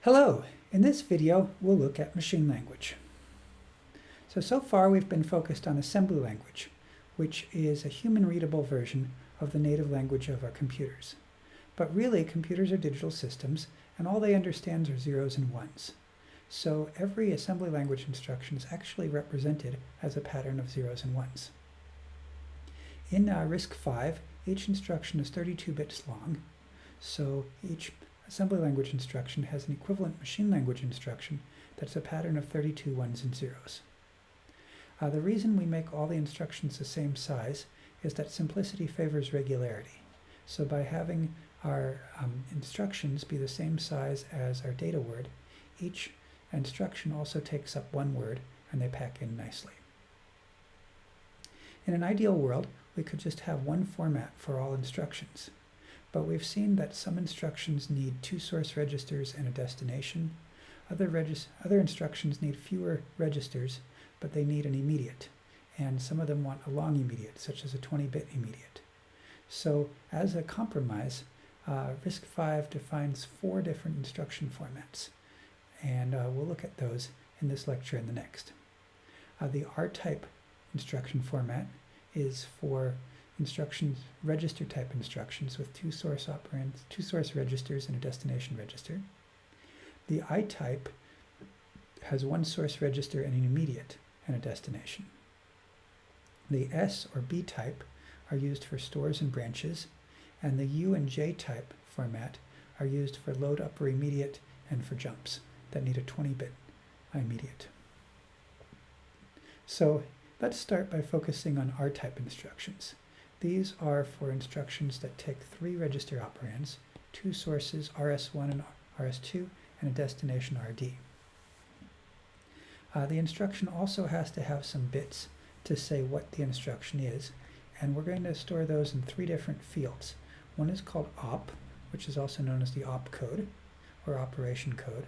Hello! In this video, we'll look at machine language. So far we've been focused on assembly language, which is a human-readable version of the native language of our computers. But really, computers are digital systems, and all they understand are zeros and ones. So every assembly language instruction is actually represented as a pattern of zeros and ones. In RISC-V, each instruction is 32 bits long, so each assembly language instruction has an equivalent machine language instruction that's a pattern of 32 ones and zeros. The reason we make all the instructions the same size is that simplicity favors regularity. So by having our instructions be the same size as our data word, each instruction also takes up one word and they pack in nicely. In an ideal world, we could just have one format for all instructions. But we've seen that some instructions need 2 source registers and a destination. Other instructions need fewer registers, but they need an immediate. And some of them want a long immediate, such as a 20-bit immediate. So as a compromise, RISC-V defines 4 different instruction formats. And we'll look at those in this lecture and the next. The RType instruction format is for instructions, register type instructions with 2 source operands, 2 source registers and a destination register. The I-type has 1 source register and an immediate and a destination. The S or B type are used for stores and branches, and the U and J type format are used for load upper immediate and for jumps that need a 20-bit immediate. So let's start by focusing on R-type instructions. These are for instructions that take 3 register operands, 2 sources RS1 and RS2, and a destination RD. The instruction also has to have some bits to say what the instruction is, and we're going to store those in 3 different fields. One is called op, which is also known as the op code, or operation code,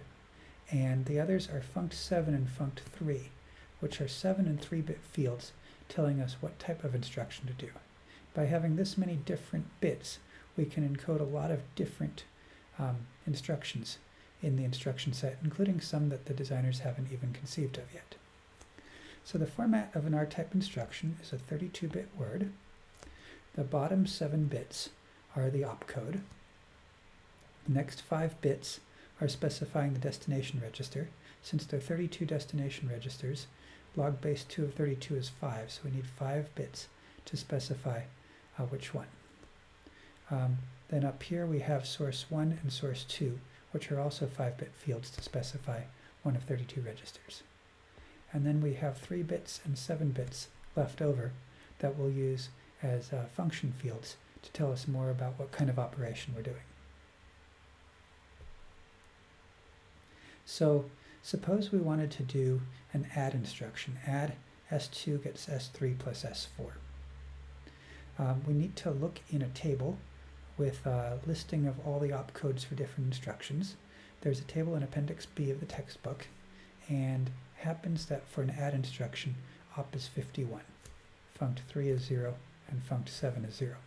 and the others are funct7 and funct3, which are 7 and 3-bit fields telling us what type of instruction to do. By having this many different bits, we can encode a lot of different instructions in the instruction set, including some that the designers haven't even conceived of yet. So the format of an R-type instruction is a 32-bit word. The bottom 7 bits are the opcode. The next 5 bits are specifying the destination register. Since there are 32 destination registers, log base 2 of 32 is 5, so we need 5 bits to specify which one. Then up here we have source 1 and source 2, which are also 5-bit fields to specify one of 32 registers. And then we have 3 bits and 7 bits left over that we'll use as function fields to tell us more about what kind of operation we're doing. So suppose we wanted to do an add instruction. Add S2 gets S3 plus S4. We need to look in a table with a listing of all the opcodes for different instructions. There's a table in Appendix B of the textbook, and it happens that for an add instruction, op is 51, funct3 is 0, and funct7 is 0.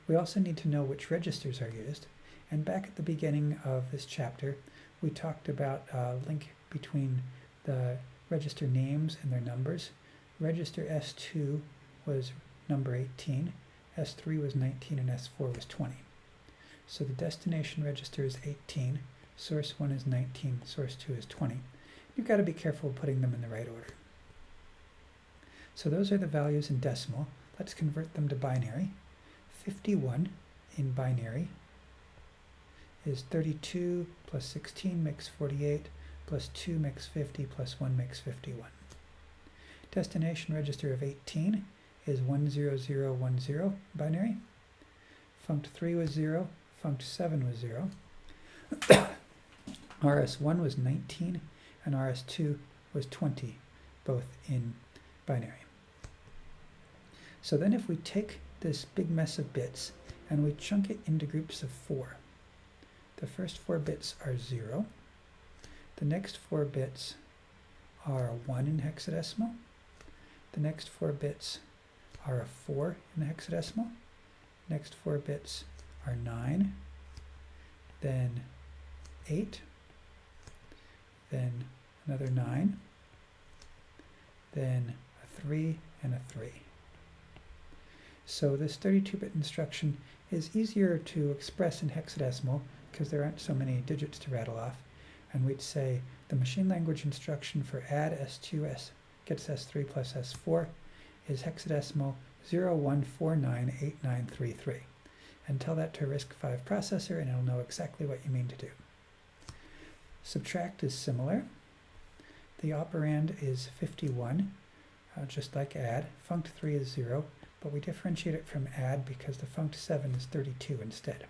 We also need to know which registers are used, and back at the beginning of this chapter, we talked about a link between the register names and their numbers. Register S2 was number 18, S3 was 19, and S4 was 20. So the destination register is 18, source 1 is 19, source 2 is 20. You've got to be careful putting them in the right order. So those are the values in decimal. Let's convert them to binary. 51 in binary is 32 plus 16 makes 48, plus 2 makes 50, plus 1 makes 51. Destination register of 18 is 10010 binary. Funct3 was 0, funct7 was 0. RS1 was 19, and RS2 was 20, both in binary. So then if we take this big mess of bits and we chunk it into groups of 4, the first 4 bits are 0. The next 4 bits are a 1 in hexadecimal. The next 4 bits are a 4 in hexadecimal. Next 4 bits are 9, then 8, then another 9, then a 3, and a 3. So this 32-bit instruction is easier to express in hexadecimal because there aren't so many digits to rattle off. And we'd say the machine language instruction for add S2 gets S3 plus S4 is hexadecimal 01498933. And tell that to a RISC-V processor and it'll know exactly what you mean to do. Subtract is similar. The operand is 51, just like add. Funct3 is 0, but we differentiate it from add because the funct7 is 32 instead.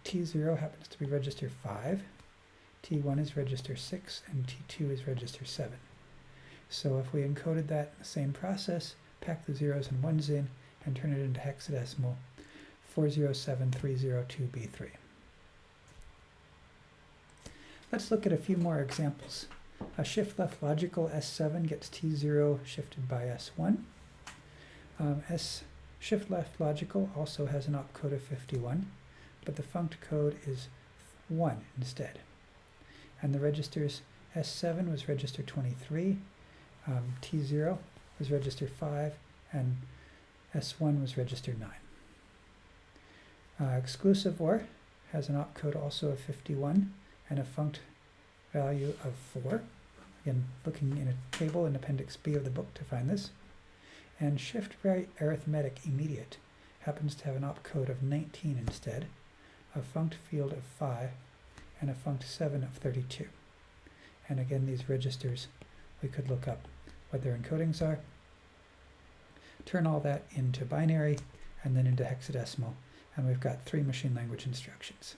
T0 happens to be register 5, T1 is register 6, and T2 is register 7. So if we encoded that in the same process, pack the zeros and ones in, and turn it into hexadecimal 407302B3. Let's look at a few more examples. A shift left logical S7 gets T0 shifted by S1. Shift left logical also has an opcode of 51, but the funct code is 1 instead. And the registers S7 was register 23, T0 was register 5, and S1 was register 9. Exclusive OR has an opcode also of 51 and a funct value of 4. Again, looking in a table in Appendix B of the book to find this. And shift right arithmetic immediate happens to have an opcode of 19 instead, a funct field of 5, and a funct7 of 32. And again, these registers, we could look up what their encodings are, turn all that into binary, and then into hexadecimal, and we've got 3 machine language instructions.